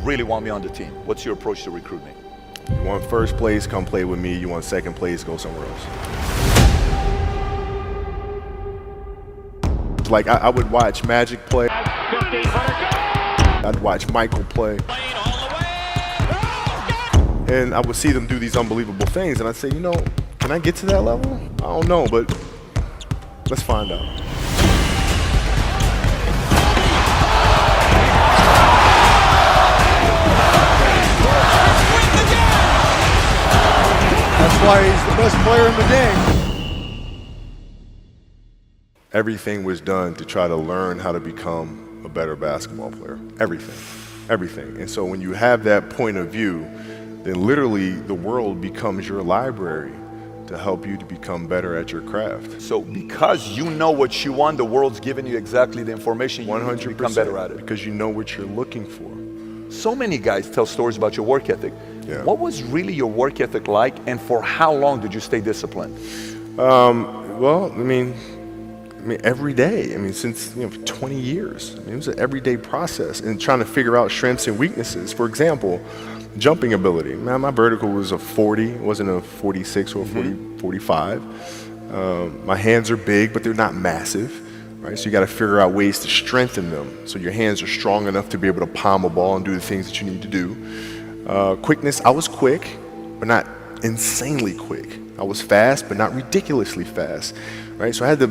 really want me on the team? What's your approach to recruiting? You want first place, come play with me. You want second place, go somewhere else. Like I would watch Magic play. I'd watch Michael play. And I would see them do these unbelievable things, and I'd say, you know, can I get to that level? I don't know, but let's find out. That's why he's the best player in the game. Everything was done to try to learn how to become a better basketball player. Everything, everything. And so when you have that point of view, then literally the world becomes your library to help you to become better at your craft. So because you know what you want, the world's giving you exactly the information you need to become better at it. Because you know what you're looking for. So many guys tell stories about your work ethic. Yeah. What was really your work ethic like, and for how long did you stay disciplined? Well, I mean, every day. I mean, since 20 years. I mean, it was an everyday process, and trying to figure out strengths and weaknesses. For example, jumping ability. Man, my vertical was a 40, it wasn't a 46 or a 45. My hands are big, but they're not massive. Right? So you got to figure out ways to strengthen them so your hands are strong enough to be able to palm a ball and do the things that you need to do. Quickness, I was quick, but not insanely quick. I was fast, but not ridiculously fast. Right? So I had to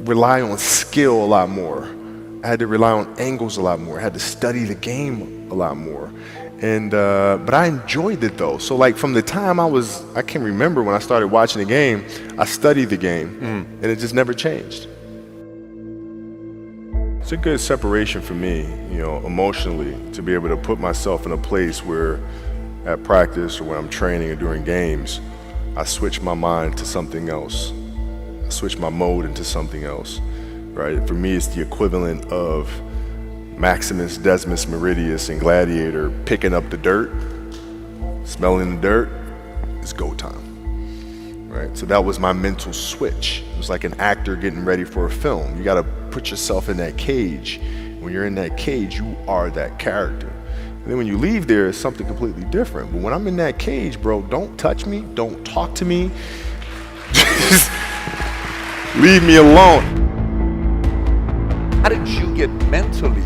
rely on skill a lot more. I had to rely on angles a lot more. I had to study the game a lot more. And but I enjoyed it though. So like from the time I can remember when I started watching the game, I studied the game, and it just never changed. It's a good separation for me, emotionally, to be able to put myself in a place where at practice or when I'm training or during games, I switch my mind to something else. I switch my mode into something else, right? For me, it's the equivalent of Maximus, Decimus Meridius, and Gladiator picking up the dirt, smelling the dirt. It's go time, right? So that was my mental switch. It was like an actor getting ready for a film. You got to put yourself in that cage. When you're in that cage, you are that character. And then when you leave there, it's something completely different. But when I'm in that cage, bro, don't touch me, don't talk to me. Just leave me alone. How did you get mentally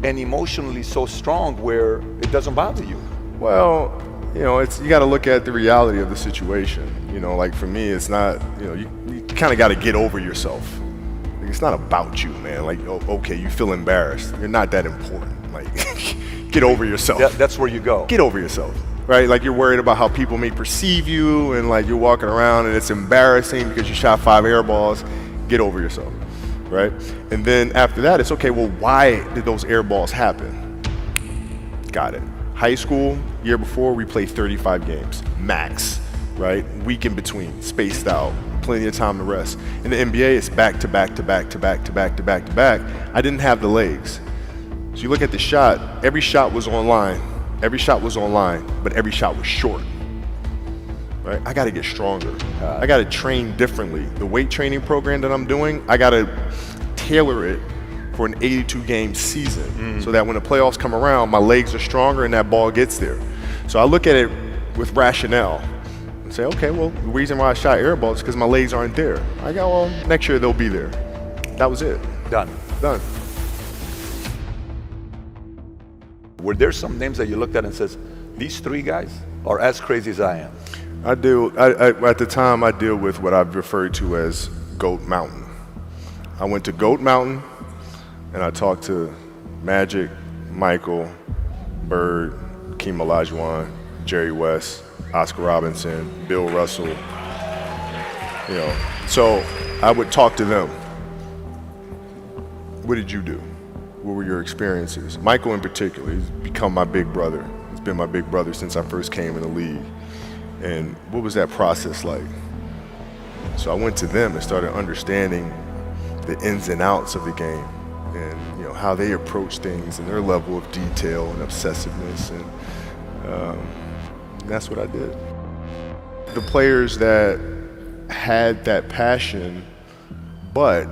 and emotionally so strong where it doesn't bother you? Well, you got to look at the reality of the situation. Like for me, it's not, you kind of got to get over yourself. Like, it's not about you, man. Like, okay, you feel embarrassed. You're not that important. Like, get over yourself. That's where you go. Get over yourself, right? Like you're worried about how people may perceive you, and like you're walking around and it's embarrassing because you shot 5 air balls. Get over yourself, right? And then after that, it's okay, well, why did those air balls happen? Got it. High school, year before, we played 35 games, max, right? Week in between, spaced out, plenty of time to rest. In the NBA, it's back to back to back to back to back to back to back. I didn't have the legs. So you look at the shot, every shot was online. Every shot was online, but every shot was short. Right? I got to get stronger. I got to train differently. The weight training program that I'm doing, I got to tailor it for an 82-game season so that when the playoffs come around, my legs are stronger and that ball gets there. So I look at it with rationale and say, okay, well, the reason why I shot air balls is because my legs aren't there. I go, well, next year they'll be there. That was it. Done. Were there some names that you looked at and says, these 3 guys are as crazy as I am? At the time, I deal with what I've referred to as Goat Mountain. I went to Goat Mountain and I talked to Magic, Michael, Bird, Hakeem Olajuwon, Jerry West, Oscar Robinson, Bill Russell. So I would talk to them. What did you do? What were your experiences? Michael in particular, he's become my big brother. He's been my big brother since I first came in the league. And what was that process like? So I went to them and started understanding the ins and outs of the game and how they approach things and their level of detail and obsessiveness, and that's what I did. The players that had that passion but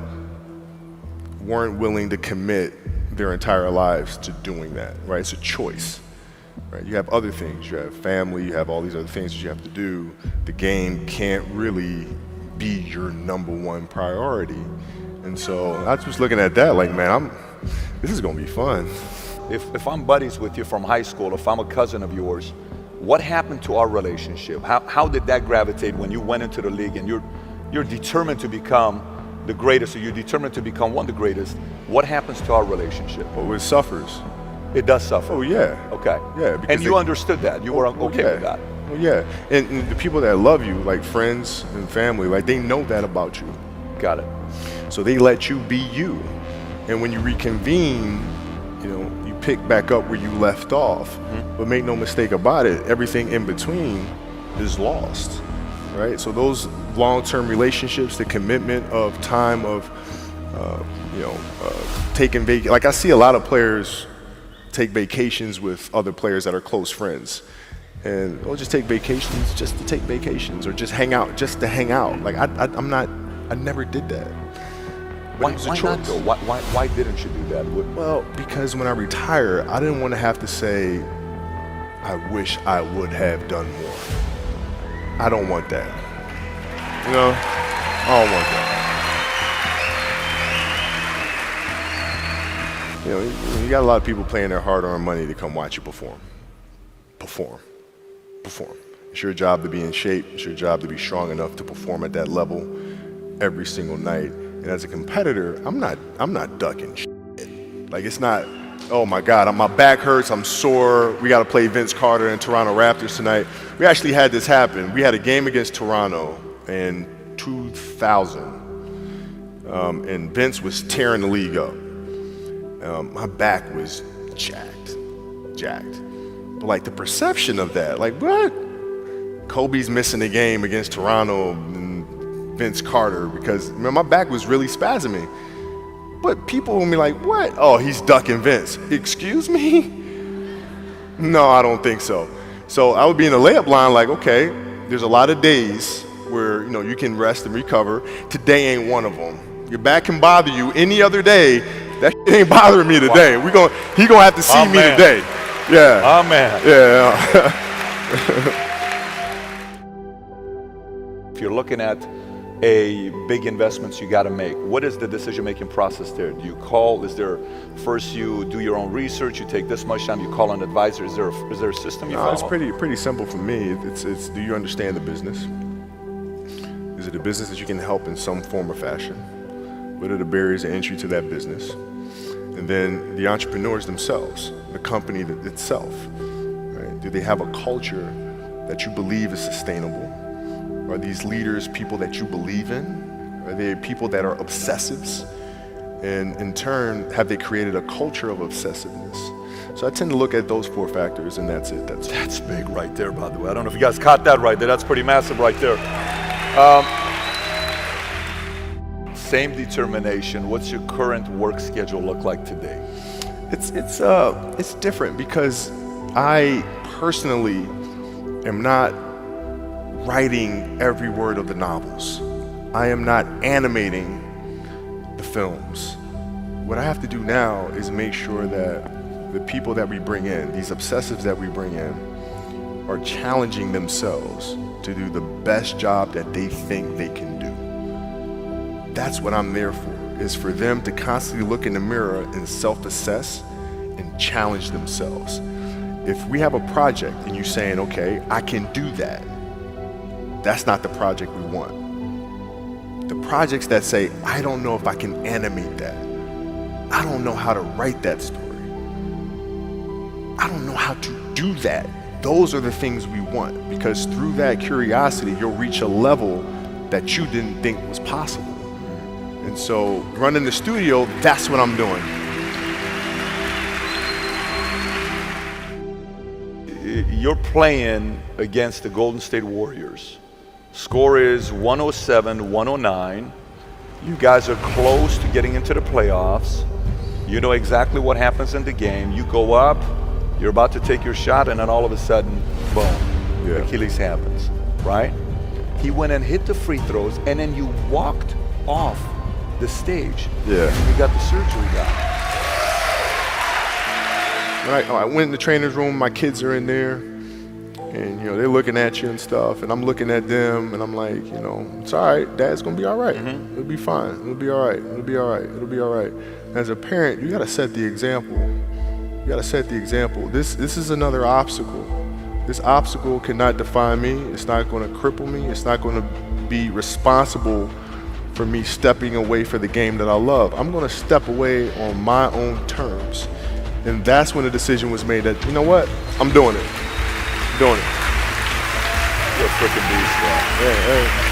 weren't willing to commit their entire lives to doing that, right? It's a choice, right? You have other things. You have family. You have all these other things that you have to do. The game can't really be your #1 priority. And so I was looking at that like, man, this is going to be fun. If I'm buddies with you from high school, if I'm a cousin of yours, what happened to our relationship? How did that gravitate when you went into the league and you're determined to become the greatest, or you're determined to become one of the greatest? What happens to our relationship? Oh, it suffers. It does suffer. Oh, yeah. Okay. Yeah. And you understood that. You were okay with that. Well, yeah. And the people that love you, like friends and family, like they know that about you. Got it. So they let you be you. And when you reconvene, you pick back up where you left off. But make no mistake about it, everything in between is lost, right? So those long-term relationships, the commitment of time, of taking vacation. Like I see a lot of players take vacations with other players that are close friends, and they'll just take vacations just to take vacations, or just hang out just to hang out. Like I never did that. Why not though? Why didn't you do that? Well, because when I retire, I didn't want to have to say, I wish I would have done more. I don't want that. I don't want that. You got a lot of people paying their hard-earned money to come watch you perform. Perform. It's your job to be in shape. It's your job to be strong enough to perform at that level every single night. And as a competitor, I'm not ducking shit. Like, it's not, oh my God, my back hurts, I'm sore, we got to play Vince Carter and Toronto Raptors tonight. We actually had this happen. We had a game against Toronto in 2000, and Vince was tearing the league up. My back was jacked. But like the perception of that, like what? Kobe's missing the game against Toronto and Vince Carter because my back was really spasming. But people will be like, what? Oh, he's ducking Vince. Excuse me? No, I don't think so. So I would be in the layup line like, okay, there's a lot of days where you can rest and recover. Today ain't one of them. Your back can bother you any other day. That shit ain't bothering me today. Wow. He gonna have to see me today. Yeah. Amen. Yeah. If you're looking at big investments you got to make, what is the decision-making process there? Do you call? Is there first you do your own research? You take this much time. You call an advisor. Is there a system you follow? It's pretty simple for me. It's do you understand the business? Is it a business that you can help in some form or fashion? What are the barriers of entry to that business? And then the entrepreneurs themselves, the company itself, right? Do they have a culture that you believe is sustainable? Are these leaders people that you believe in? Are they people that are obsessives? And in turn, have they created a culture of obsessiveness? So I tend to look at those 4 factors, and that's it. That's big right there, by the way. I don't know if you guys caught that right there. That's pretty massive right there. Same determination. What's your current work schedule look like today? It's different because I personally am not writing every word of the novels. I am not animating the films. What I have to do now is make sure that the people that we bring in, these obsessives that we bring in, are challenging themselves to do the best job that they think they can do. That's what I'm there for, is for them to constantly look in the mirror and self-assess and challenge themselves. If we have a project and you're saying, okay, I can do that, that's not the project we want. The projects that say, I don't know if I can animate that. I don't know how to write that story. I don't know how to do that. Those are the things we want, because through that curiosity, you'll reach a level that you didn't think was possible. And so running the studio, that's what I'm doing. You're playing against the Golden State Warriors. Score is 107-109. You guys are close to getting into the playoffs. You know exactly what happens in the game. You go up, you're about to take your shot, and then all of a sudden, boom, Achilles happens, right? He went and hit the free throws, and then you walked off the stage. Yeah. You got the surgery done. when I went in the trainer's room, my kids are in there, and they're looking at you and stuff, and I'm looking at them, and I'm like, it's all right. Dad's gonna be all right. It'll be fine. It'll be all right. It'll be all right. It'll be all right. As a parent, you gotta set the example. You gotta set the example. This is another obstacle. This obstacle cannot define me. It's not gonna cripple me. It's not gonna be responsible for me stepping away for the game that I love. I'm gonna step away on my own terms. And that's when the decision was made that, you know what, I'm doing it. I'm doing it. You're a freaking beast, bro. Yeah, hey.